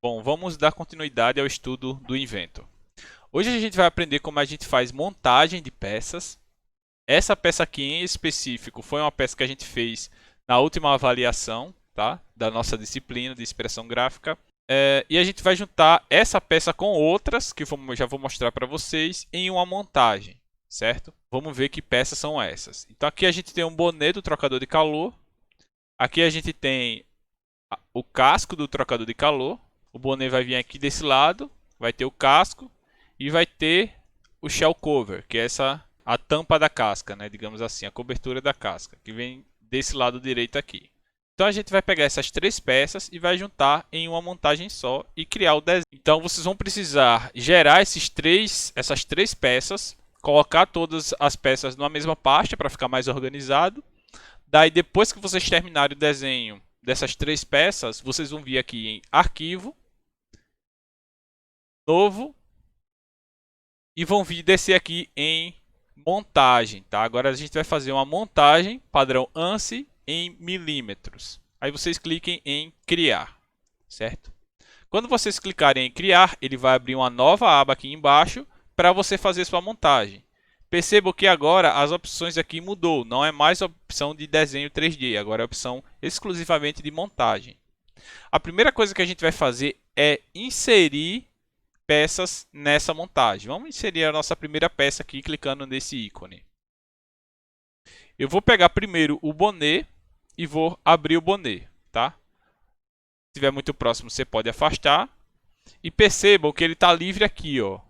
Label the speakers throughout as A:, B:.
A: Bom, vamos dar continuidade ao estudo do Inventor. Hoje a gente vai aprender como a gente faz montagem de peças. Essa peça aqui em específico foi uma peça que a gente fez na última avaliação, tá? Da nossa disciplina de expressão gráfica. E a gente vai juntar essa peça com outras, que já vou mostrar para vocês, em uma montagem, certo? Vamos ver que peças são essas. Então aqui a gente tem um boné do trocador de calor. Aqui a gente tem o casco do trocador de calor. O boné vai vir aqui desse lado, vai ter o casco e vai ter o shell cover, que é a tampa da casca, né? Digamos assim, a cobertura da casca, que vem desse lado direito aqui. Então a gente vai pegar essas três peças e vai juntar em uma montagem só e criar o desenho. Então vocês vão precisar gerar essas três peças, colocar todas as peças numa mesma pasta para ficar mais organizado. Daí depois que vocês terminarem o desenho dessas três peças, vocês vão vir aqui em Arquivo, Novo, e vão vir descer aqui em Montagem, tá? Agora a gente vai fazer uma montagem padrão ANSI em milímetros. Aí vocês cliquem em Criar, certo? Quando vocês clicarem em Criar, ele vai abrir uma nova aba aqui embaixo para você fazer sua montagem. Percebam que agora as opções aqui mudou, não é mais a opção de desenho 3D, agora é a opção exclusivamente de montagem. A primeira coisa que a gente vai fazer é inserir peças nessa montagem. Vamos inserir a nossa primeira peça aqui clicando nesse ícone. Eu vou pegar primeiro o boné e vou abrir o boné, tá? Se estiver muito próximo, você pode afastar. E percebam que ele está livre aqui, ó.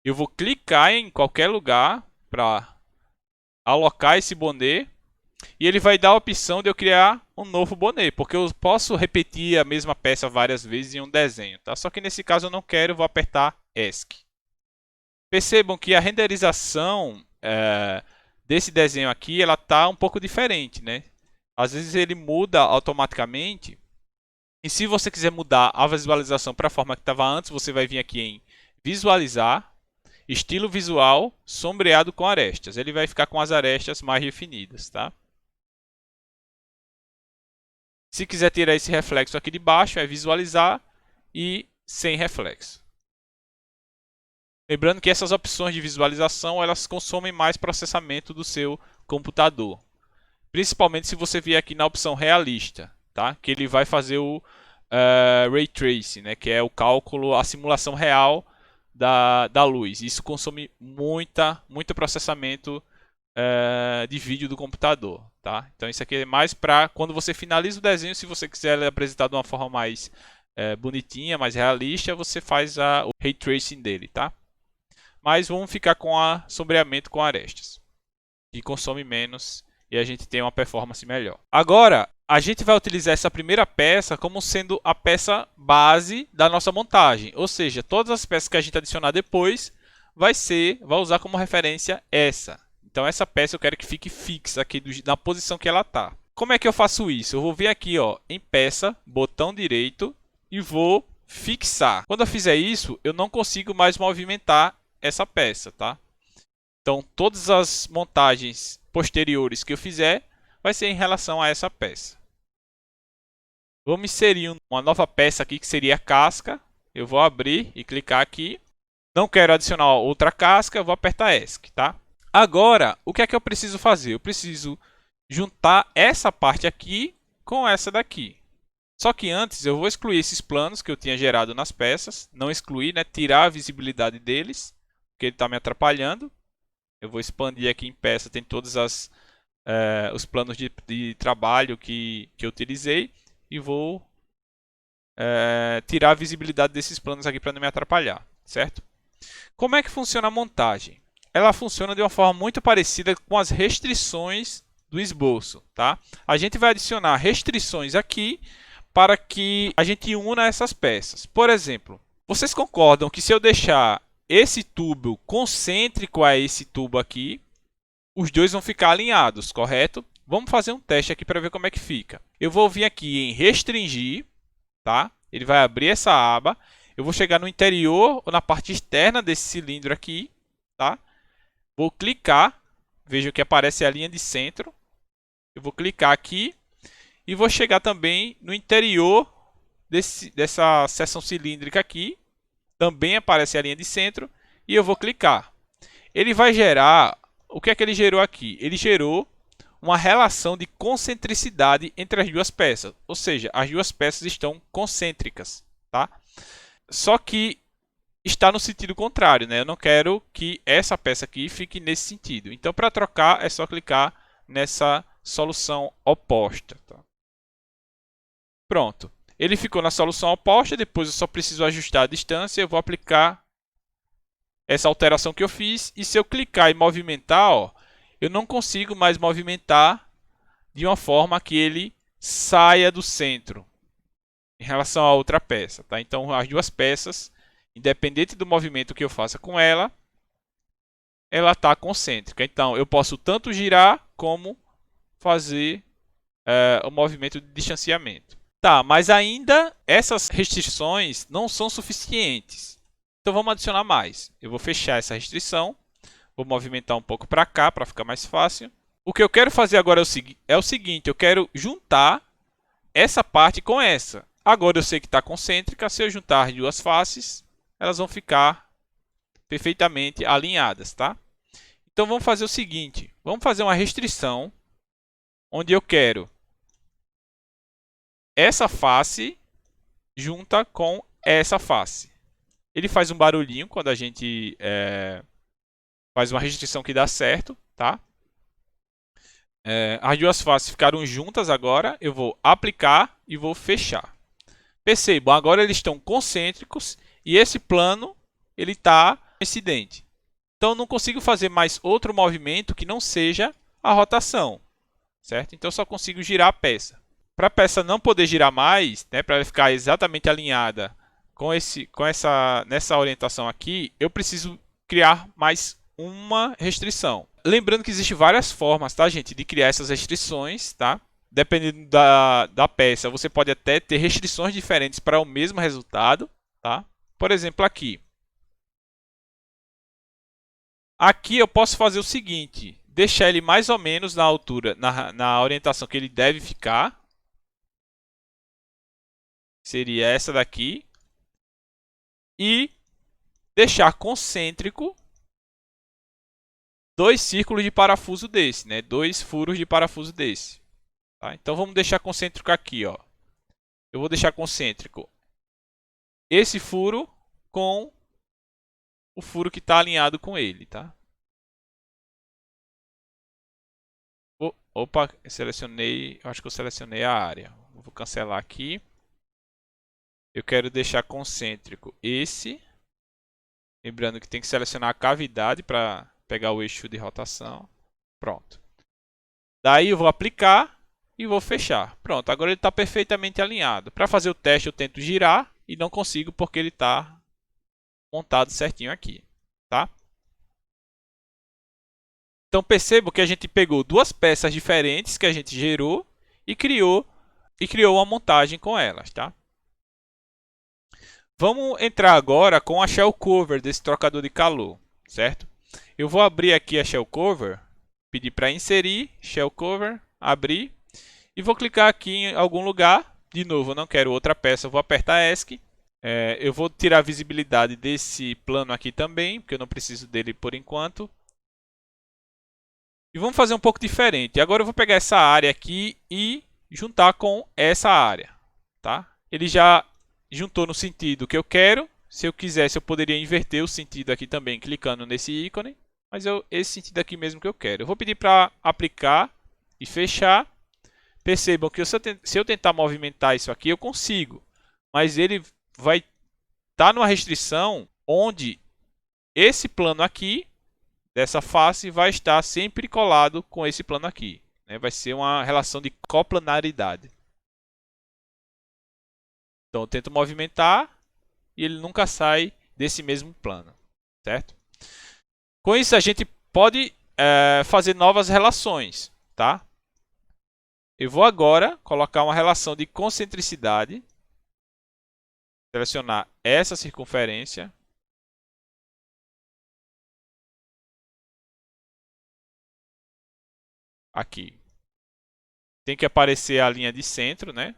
A: Eu vou clicar em qualquer lugar para alocar esse boné e ele vai dar a opção de eu criar um novo boné, porque eu posso repetir a mesma peça várias vezes em um desenho, tá? Só que nesse caso eu não quero, eu vou apertar ESC. Percebam que a renderização desse desenho aqui, ela tá um pouco diferente, né? Às vezes ele muda automaticamente. E se você quiser mudar a visualização para a forma que estava antes, você vai vir aqui em Visualizar, Estilo Visual, Sombreado com Arestas. Ele vai ficar com as arestas mais definidas, tá? Se quiser tirar esse reflexo aqui de baixo, é Visualizar e Sem Reflexo. Lembrando que essas opções de visualização, elas consomem mais processamento do seu computador. Principalmente se você vier aqui na opção Realista, tá? Que ele vai fazer o Ray Tracing, né? Que é o cálculo, a simulação real da luz. Isso consome muito processamento de vídeo do computador, tá? Então isso aqui é mais para quando você finaliza o desenho, se você quiser apresentar de uma forma mais bonitinha, mais realista, você faz o Ray Tracing dele, tá? Mas vamos ficar com o sombreamento com arestas, que consome menos e a gente tem uma performance melhor. Agora, a gente vai utilizar essa primeira peça como sendo a peça base da nossa montagem. Ou seja, todas as peças que a gente adicionar depois vai usar como referência essa. Então essa peça eu quero que fique fixa aqui na posição que ela está. Como é que eu faço isso? Eu vou vir aqui, ó, em peça, botão direito e vou fixar. Quando eu fizer isso, eu não consigo mais movimentar essa peça, tá? Então todas as montagens posteriores que eu fizer vai ser em relação a essa peça. Vamos inserir uma nova peça aqui que seria a casca. Eu vou abrir e clicar aqui. Não quero adicionar outra casca, eu vou apertar ESC, tá? Agora, o que é que eu preciso fazer? Eu preciso juntar essa parte aqui com essa daqui. Só que antes eu vou excluir esses planos que eu tinha gerado nas peças. Não excluir, né? Tirar a visibilidade deles, porque ele está me atrapalhando. Eu vou expandir aqui em peça, tem todos os planos de trabalho que eu utilizei. E vou tirar a visibilidade desses planos aqui para não me atrapalhar, certo? Como é que funciona a montagem? Ela funciona de uma forma muito parecida com as restrições do esboço, tá? A gente vai adicionar restrições aqui para que a gente una essas peças. Por exemplo, vocês concordam que se eu deixar esse tubo concêntrico a esse tubo aqui, os dois vão ficar alinhados, correto? Vamos fazer um teste aqui para ver como é que fica. Eu vou vir aqui em restringir, tá? Ele vai abrir essa aba. Eu vou chegar no interior ou na parte externa desse cilindro aqui, tá? Vou clicar, veja que aparece a linha de centro. Eu vou clicar aqui e vou chegar também no interior dessa seção cilíndrica aqui. Também aparece a linha de centro. E eu vou clicar. Ele vai gerar... O que é que ele gerou aqui? Ele gerou uma relação de concentricidade entre as duas peças. Ou seja, as duas peças estão concêntricas. Tá? Só que está no sentido contrário, né? Eu não quero que essa peça aqui fique nesse sentido. Então, para trocar, é só clicar nessa solução oposta. Tá? Pronto. Ele ficou na solução oposta, depois eu só preciso ajustar a distância, eu vou aplicar essa alteração que eu fiz, e se eu clicar e movimentar, ó, eu não consigo mais movimentar de uma forma que ele saia do centro em relação à outra peça. Tá? Então, as duas peças, independente do movimento que eu faça com ela, ela está concêntrica. Então, eu posso tanto girar como fazer o movimento de distanciamento. Tá, mas ainda essas restrições não são suficientes. Então, vamos adicionar mais. Eu vou fechar essa restrição. Vou movimentar um pouco para cá, para ficar mais fácil. O que eu quero fazer agora é o seguinte. Eu quero juntar essa parte com essa. Agora eu sei que está concêntrica. Se eu juntar as duas faces, elas vão ficar perfeitamente alinhadas, tá? Então vamos fazer o seguinte, vamos fazer uma restrição onde eu quero essa face junta com essa face. Ele faz um barulhinho quando a gente faz uma restrição que dá certo, tá? As duas faces ficaram juntas agora, eu vou aplicar e vou fechar. Percebam, agora eles estão concêntricos e esse plano ele está coincidente. Então, eu não consigo fazer mais outro movimento que não seja a rotação, certo? Então, eu só consigo girar a peça. Para a peça não poder girar mais, né, para ela ficar exatamente alinhada nessa orientação aqui, eu preciso criar mais uma restrição. Lembrando que existem várias formas, tá, gente, de criar essas restrições, tá? Dependendo da peça, você pode até ter restrições diferentes para o mesmo resultado, tá? Por exemplo, aqui. Aqui eu posso fazer o seguinte, deixar ele mais ou menos na altura, na orientação que ele deve ficar. Seria essa daqui. E deixar concêntrico dois círculos de parafuso desse, né? Dois furos de parafuso desse. Tá? Então vamos deixar concêntrico aqui, ó. Eu vou deixar concêntrico esse furo com o furo que está alinhado com ele, tá? Opa, selecionei, acho que eu selecionei a área. Vou cancelar aqui. Eu quero deixar concêntrico esse. Lembrando que tem que selecionar a cavidade para pegar o eixo de rotação. Pronto. Daí eu vou aplicar e vou fechar. Pronto, agora ele está perfeitamente alinhado. Para fazer o teste eu tento girar e não consigo porque ele está montado certinho aqui. Tá? Então percebo que a gente pegou duas peças diferentes que a gente gerou e criou uma montagem com elas. Tá? Vamos entrar agora com a shell cover desse trocador de calor, certo? Eu vou abrir aqui a shell cover, pedir para inserir, shell cover, abrir, e vou clicar aqui em algum lugar. De novo, eu não quero outra peça, eu vou apertar ESC. Eu vou tirar a visibilidade desse plano aqui também, porque eu não preciso dele por enquanto. E vamos fazer um pouco diferente. Agora eu vou pegar essa área aqui e juntar com essa área. Tá? Ele já juntou no sentido que eu quero. Se eu quisesse, eu poderia inverter o sentido aqui também, clicando nesse ícone. Mas esse sentido aqui mesmo que eu quero. Eu vou pedir para aplicar e fechar. Percebam que se eu tentar movimentar isso aqui, eu consigo. Mas ele vai estar numa restrição onde esse plano aqui, dessa face, vai estar sempre colado com esse plano aqui. Vai ser uma relação de coplanaridade. Então eu tento movimentar e ele nunca sai desse mesmo plano, certo? Com isso a gente pode fazer novas relações, tá? Eu vou agora colocar uma relação de concentricidade, selecionar essa circunferência, aqui. Tem que aparecer a linha de centro, né?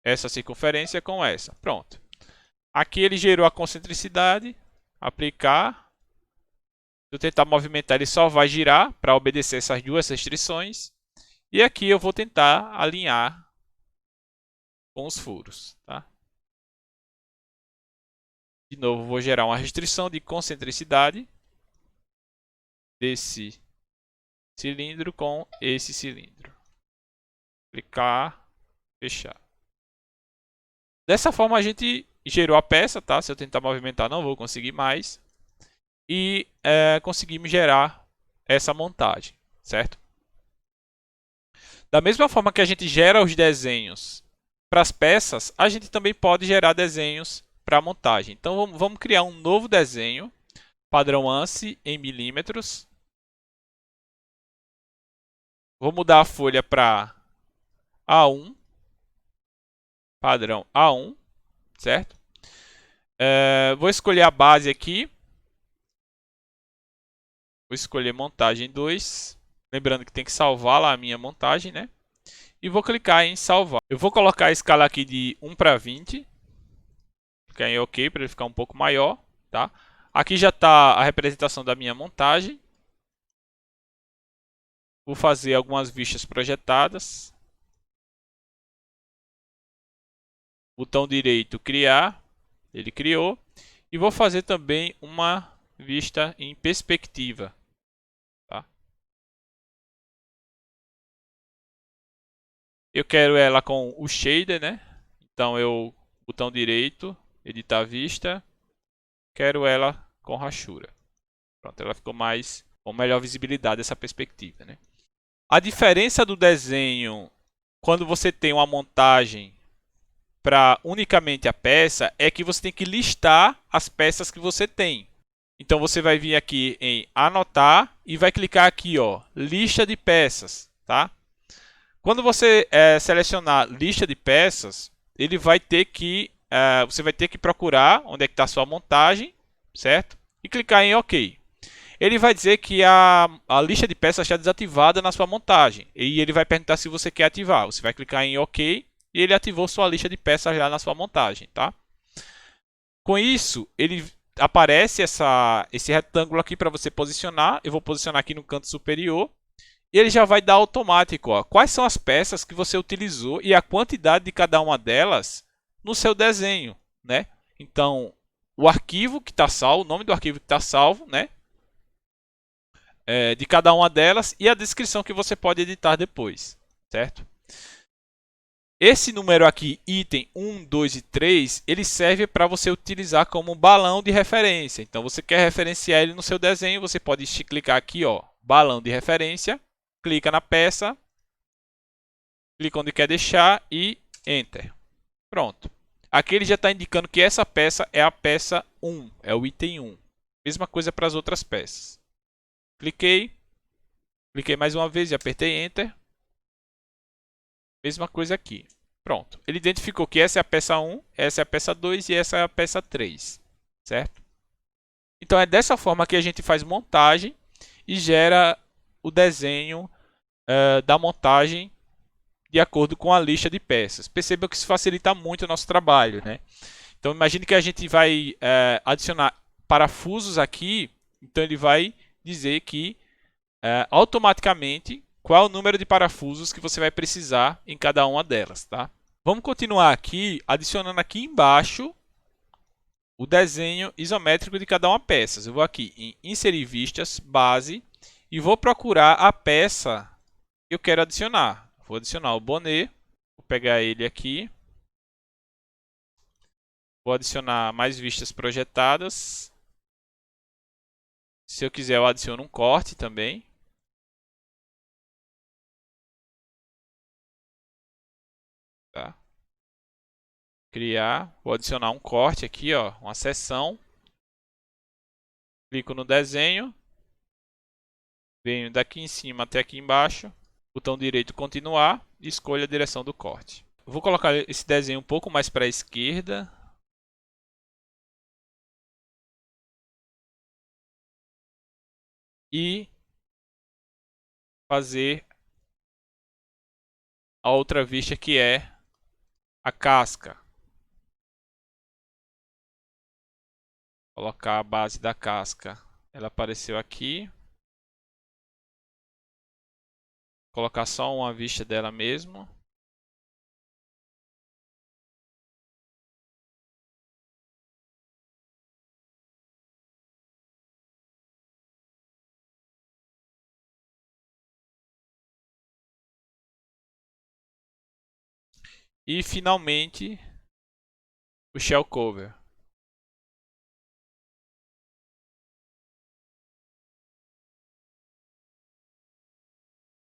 A: essa circunferência com essa. Pronto. Aqui ele gerou a concentricidade. Aplicar. Se eu tentar movimentar, ele só vai girar para obedecer essas duas restrições. E aqui eu vou tentar alinhar com os furos. Tá? De novo, vou gerar uma restrição de concentricidade desse cilindro com esse cilindro. Clicar, fechar. Dessa forma a gente gerou a peça, tá? Se eu tentar movimentar não vou conseguir mais. E conseguimos gerar essa montagem, certo? Da mesma forma que a gente gera os desenhos para as peças, a gente também pode gerar desenhos para a montagem. Então vamos criar um novo desenho, padrão ANSI em milímetros. Vou mudar a folha para A1, padrão A1, certo? Vou escolher a base aqui. Vou escolher montagem 2. Lembrando que tem que salvar lá a minha montagem, né? E vou clicar em salvar. Eu vou colocar a escala aqui de 1 para 20. Clicar em OK para ele ficar um pouco maior, tá? Aqui já está a representação da minha montagem. Vou fazer algumas vistas projetadas. Botão direito criar. Ele criou. E vou fazer também uma vista em perspectiva. Tá? Eu quero ela com o shader, né? Então eu botão direito, editar vista. Quero ela com rachura. Pronto, ela ficou mais com melhor visibilidade essa perspectiva, né? A diferença do desenho quando você tem uma montagem para unicamente a peça é que você tem que listar as peças que você tem. Então você vai vir aqui em anotar e vai clicar aqui, ó, lista de peças, tá? Quando você selecionar lista de peças, ele vai ter que você vai ter que procurar onde é que está a sua montagem, certo? E clicar em OK. Ele vai dizer que a lista de peças está desativada na sua montagem. E ele vai perguntar se você quer ativar. Você vai clicar em OK e ele ativou sua lista de peças já na sua montagem, tá? Com isso, ele aparece esse retângulo aqui para você posicionar. Eu vou posicionar aqui no canto superior. E ele já vai dar automático, ó, quais são as peças que você utilizou e a quantidade de cada uma delas no seu desenho, né? Então, o arquivo que está salvo, o nome do arquivo que está salvo, né? De cada uma delas e a descrição que você pode editar depois, certo? Esse número aqui, item 1, 2 e 3, ele serve para você utilizar como um balão de referência. Então, você quer referenciar ele no seu desenho, você pode clicar aqui, ó, balão de referência, clica na peça, clica onde quer deixar e Enter. Pronto. Aqui ele já está indicando que essa peça é a peça 1, é o item 1. Mesma coisa para as outras peças. Cliquei mais uma vez e apertei Enter. Mesma coisa aqui. Pronto. Ele identificou que essa é a peça 1, essa é a peça 2 e essa é a peça 3. Certo? Então é dessa forma que a gente faz montagem e gera o desenho da montagem de acordo com a lista de peças. Perceba que isso facilita muito o nosso trabalho, né? Então imagine que a gente vai adicionar parafusos aqui, então ele vai dizer que automaticamente qual é o número de parafusos que você vai precisar em cada uma delas, tá? Vamos continuar aqui adicionando aqui embaixo o desenho isométrico de cada uma peça. Eu vou aqui em inserir vistas, base e vou procurar a peça que eu quero adicionar. Vou adicionar o boné, vou pegar ele aqui. Vou adicionar mais vistas projetadas. Se eu quiser, eu adiciono um corte também. Tá? Criar. Vou adicionar um corte aqui, ó, uma seção. Clico no desenho. Venho daqui em cima até aqui embaixo. Botão direito continuar. E escolho a direção do corte. Vou colocar esse desenho um pouco mais para a esquerda. E fazer a outra vista que é A casca. Colocar a base da casca. Ela apareceu aqui. Colocar só uma vista dela mesmo. E finalmente o shell cover.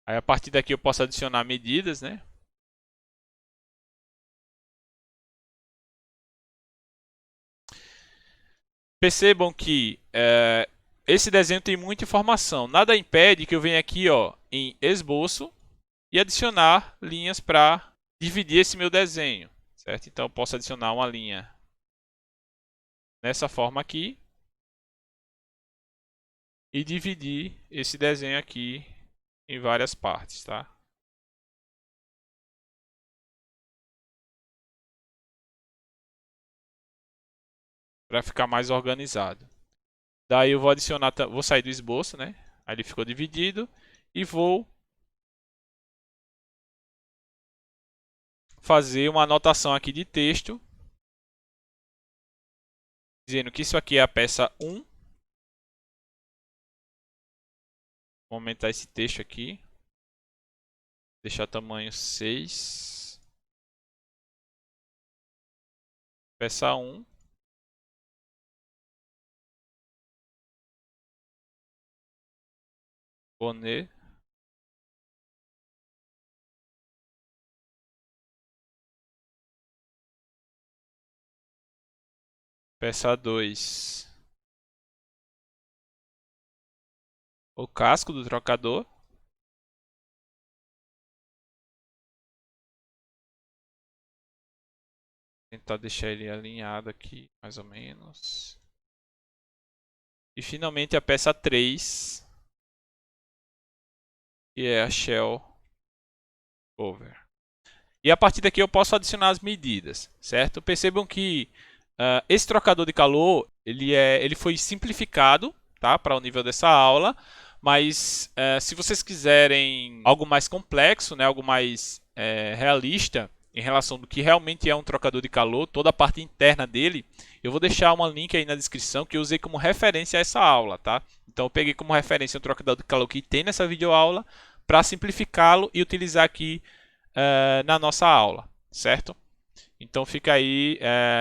A: Aí a partir daqui eu posso adicionar medidas, né? Percebam que esse desenho tem muita informação. Nada impede que eu venha aqui ó, em esboço e adicionar linhas para dividir esse meu desenho. Certo? Então eu posso adicionar uma linha nessa forma aqui e dividir esse desenho aqui em várias partes, tá? Para ficar mais organizado. Daí eu vou adicionar, vou sair do esboço, né? Aí ele ficou dividido e vou fazer uma anotação aqui de texto dizendo que isso aqui é a peça 1. Vou aumentar esse texto aqui. Deixar tamanho 6. Peça 1. Boné. Peça 2. O casco do trocador. Tentar deixar ele alinhado aqui, mais ou menos. E finalmente a peça 3, que é a shell cover. E a partir daqui eu posso adicionar as medidas, certo? Percebam que esse trocador de calor ele foi simplificado, tá, para o nível dessa aula. Mas se vocês quiserem algo mais complexo, né, algo mais realista em relação do que realmente é um trocador de calor, toda a parte interna dele, eu vou deixar um link aí na descrição que eu usei como referência a essa aula, tá? Então eu peguei como referência um trocador de calor que tem nessa videoaula para simplificá-lo e utilizar aqui na nossa aula, certo? Então fica aí,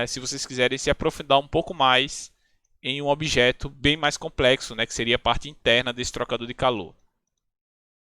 A: se vocês quiserem se aprofundar um pouco mais em um objeto bem mais complexo, né, que seria a parte interna desse trocador de calor.